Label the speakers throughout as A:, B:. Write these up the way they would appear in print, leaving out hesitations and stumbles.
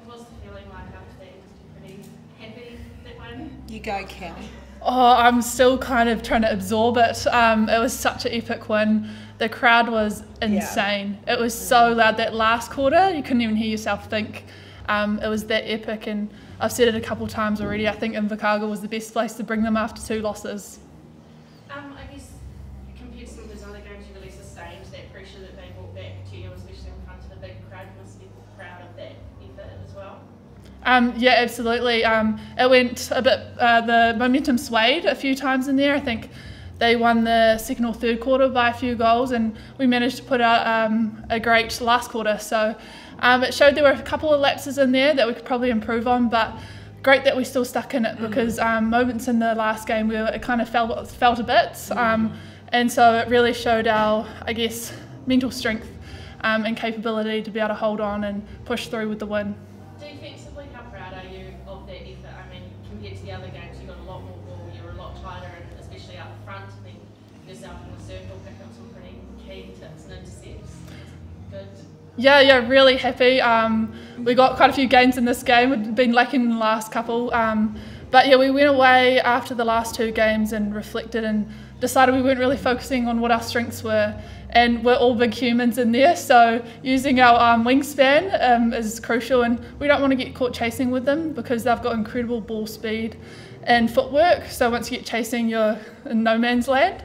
A: What's the feeling like after that? Pretty happy that one?
B: You go, Cal.
C: Oh, I'm still kind of trying to absorb it. It was such an epic win. The crowd was insane. It was so loud. That last quarter, you couldn't even hear yourself think. It was that epic, and I've said it a couple of times already. I think Invercargill was the best place to bring them after 2 losses.
A: I guess compared to some of those other games, you really sustained that pressure that they brought back to you, especially in front of the big crowd. You must be proud of that effort as well.
C: Yeah, absolutely. It went a bit, the momentum swayed a few times in there. I think they won the second or third quarter by a few goals, and we managed to put out a great last quarter. So it showed there were a couple of lapses in there that we could probably improve on, but great that we still stuck in it, because moments in the last game where it kind of felt a bit, and so it really showed our, I guess, mental strength and capability to be able to hold on and push through with the win.
A: Defensively, how proud are you of that effort? I mean, compared to the other games, you got a lot more ball, you were a lot tighter, and especially up front, and then yourself in the circle, picked up some pretty key tips and intercepts. Good. Yeah,
C: really happy. We got quite a few gains in this game. We'd been lacking in the last couple. But yeah, we went away after the last 2 games and reflected and decided we weren't really focusing on what our strengths were. And we're all big humans in there, so using our wingspan is crucial, and we don't want to get caught chasing with them because they've got incredible ball speed and footwork, so once you get chasing, you're in no man's land.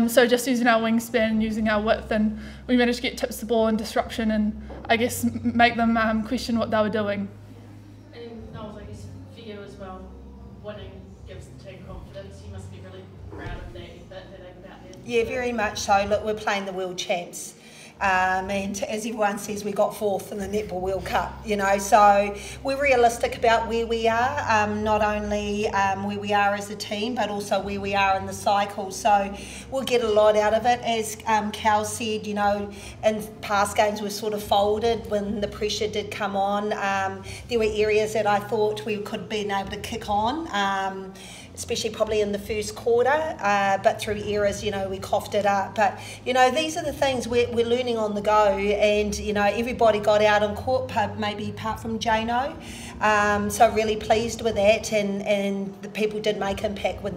C: So just using our wingspan and using our width, and we managed to get tips to ball and disruption, and I guess make them question what they were doing.
A: And Noel, I guess for you as well, winning gives the team confidence. You must be really proud of that effort that they've put out there.
B: Yeah, very much so. Look, we're playing the world champs. And as everyone says, we got 4th in the Netball World Cup, you know, so we're realistic about where we are, not only where we are as a team, but also where we are in the cycle. So we'll get a lot out of it. As Cal said, you know, in past games we've sort of folded when the pressure did come on. There were areas that I thought we could have been able to kick on. Especially probably in the first quarter, but through errors, you know, we coughed it up. But, you know, these are the things we're learning on the go, and, you know, everybody got out on court, maybe apart from Jano. So really pleased with that, and the people did make impact when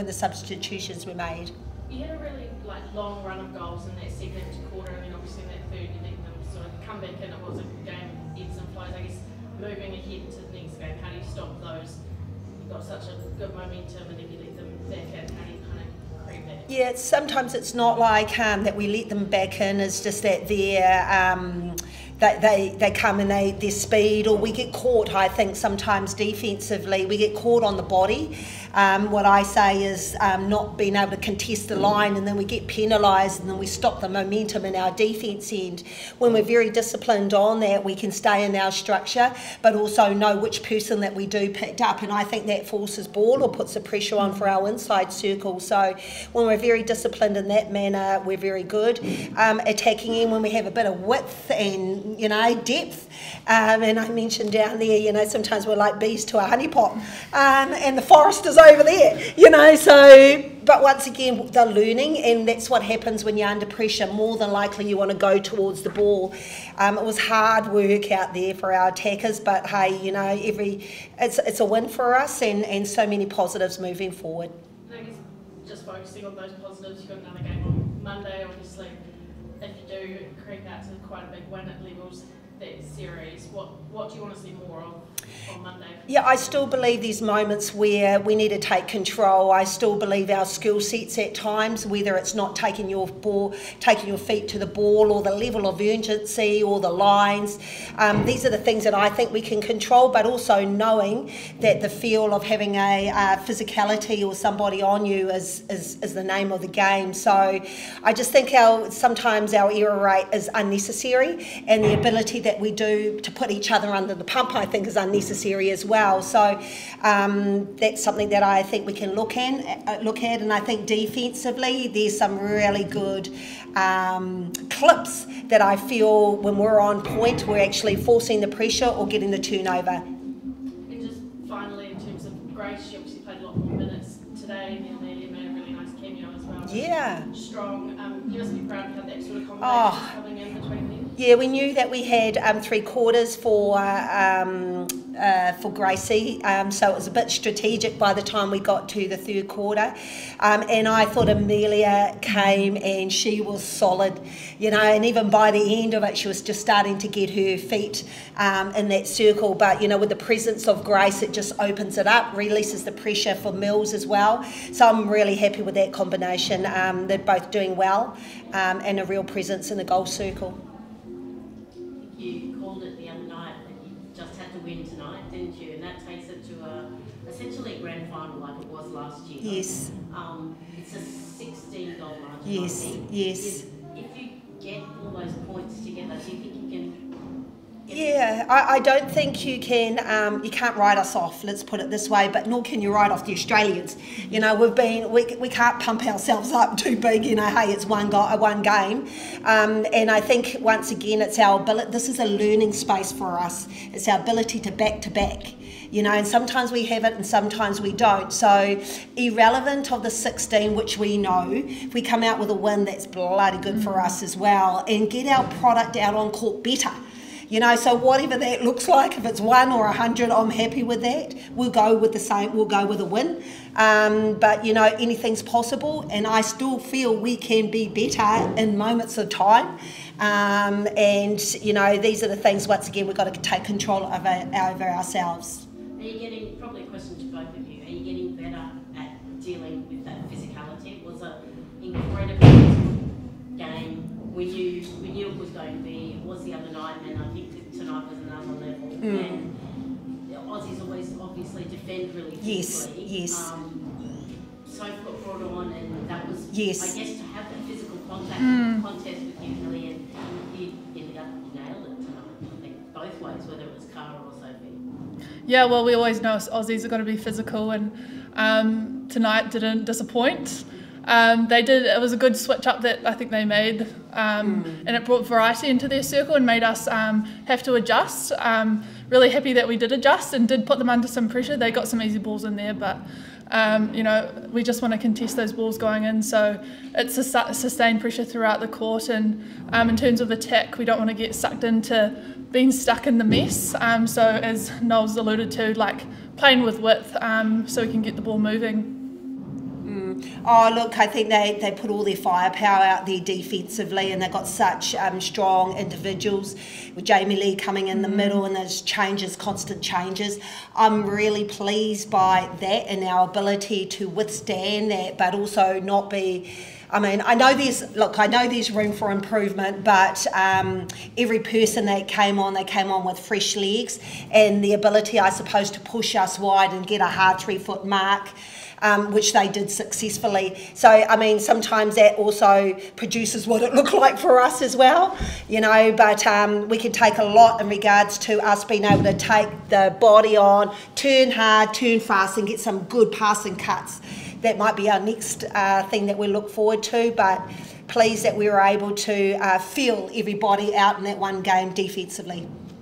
B: the substitutions were made.
A: You had a really long run of goals in that second quarter, and then obviously in that third you let them sort of come back in. It was a game of ebbs and flows. I guess moving ahead to the next game, how do you stop those? Got such a good momentum, and then you let them back in, how do you kind of creep back?
B: Yeah, sometimes it's not like that we let them back in, it's just that they come and their speed, or we get caught. I think sometimes defensively we get caught on the body. What I say is not being able to contest the line, and then we get penalised, and then we stop the momentum in our defence end. When we're very disciplined on that, we can stay in our structure, but also know which person that we do picked up, and I think that forces ball or puts the pressure on for our inside circle. So when we're very disciplined in that manner, we're very good. Attacking in when we have a bit of width and, you know, depth. And I mentioned down there, you know, sometimes we're like bees to a honey pot, and the forest is over there, you know, so, but once again, they're learning, and that's what happens when you're under pressure. More than likely you want to go towards the ball. It was hard work out there for our attackers, but hey, you know, it's a win for us, and so many positives moving forward.
A: And I guess just focusing on those positives, you've got another game on Monday, obviously. If you do creep out to quite a big win, it levels that series. What do you want to see more of on Monday?
B: Yeah, I still believe there's moments where we need to take control. I still believe our skill sets at times, whether it's not taking your feet to the ball, or the level of urgency, or the lines. These are the things that I think we can control, but also knowing that the feel of having a physicality or somebody on you is the name of the game. So I just think sometimes our error rate is unnecessary, and the ability that we do to put each other under the pump, I think, is unnecessary as well. So that's something that I think we can look at, and I think defensively there's some really good clips that I feel when we're on point, we're actually forcing the pressure or getting the turnover.
A: And just finally, in terms of Grace, she obviously played a lot more minutes today, and Amelia made a really nice cameo as well.
B: Yeah.
A: Strong. You must be proud to have that sort of combination coming in between them.
B: Yeah, we knew that we had 3/4 for Gracie, so it was a bit strategic by the time we got to the 3rd quarter. And I thought Amelia came and she was solid, you know, and even by the end of it, she was just starting to get her feet in that circle. But, you know, with the presence of Grace, it just opens it up, releases the pressure for Mills as well. So I'm really happy with that combination. They're both doing well and a real presence in the goal circle.
D: You called it the other night that you just had to win tonight, didn't you? And that takes it to essentially a grand final like it was last year.
B: Yes.
D: It's a 16-goal margin.
B: Yes, yes.
D: If you get all those points together, do you think you can?
B: Yeah, I don't think you can. You can't write us off. Let's put it this way. But nor can you write off the Australians. You know, we can't pump ourselves up too big. You know, hey, it's one game, and I think once again, it's our ability. This is a learning space for us. It's our ability to back. You know, and sometimes we have it and sometimes we don't. So irrelevant of the 16, which we know, if we come out with a win, that's bloody good for us as well, and get our product out on court better. You know, so whatever that looks like, if it's 1 or 100, I'm happy with that. We'll go with the same, we'll go with a win. But, you know, anything's possible, and I still feel we can be better in moments of time. And, you know, these are the things, once again, we've got to take control over ourselves.
D: Are you getting, probably a question to both of you, are you getting better at dealing with that physicality? It was an incredible game. We knew it was going to be. It was the other night, and I think tonight was another level. And the Aussies always obviously defend really physically.
B: Yes.
D: So brought on, and that was,
B: yes.
D: I guess, to have that physical contest with you, Millie, and you ended up, you nailed it tonight. I think both ways, whether it was Cara or Sophie.
C: Yeah, well, we always know Aussies are going to be physical, and tonight didn't disappoint. They did. It was a good switch up that I think they made, and it brought variety into their circle and made us have to adjust. Really happy that we did adjust and did put them under some pressure. They got some easy balls in there, but you know, we just want to contest those balls going in. So it's a sustained pressure throughout the court, and in terms of attack, we don't want to get sucked into being stuck in the mess. So as Noel's alluded to, like playing with width, so we can get the ball moving.
B: Oh, look, I think they put all their firepower out there defensively, and they've got such strong individuals with Jamie Lee coming in the middle, and there's constant changes. I'm really pleased by that and our ability to withstand that, but also not be... I mean, I know there's room for improvement, but every person that came on, they came on with fresh legs and the ability, I suppose, to push us wide and get a hard 3-foot mark, which they did successfully. So, I mean, sometimes that also produces what it looked like for us as well, you know, but we can take a lot in regards to us being able to take the body on, turn hard, turn fast, and get some good passing cuts. That might be our next thing that we look forward to, but pleased that we were able to feel everybody out in that one game defensively.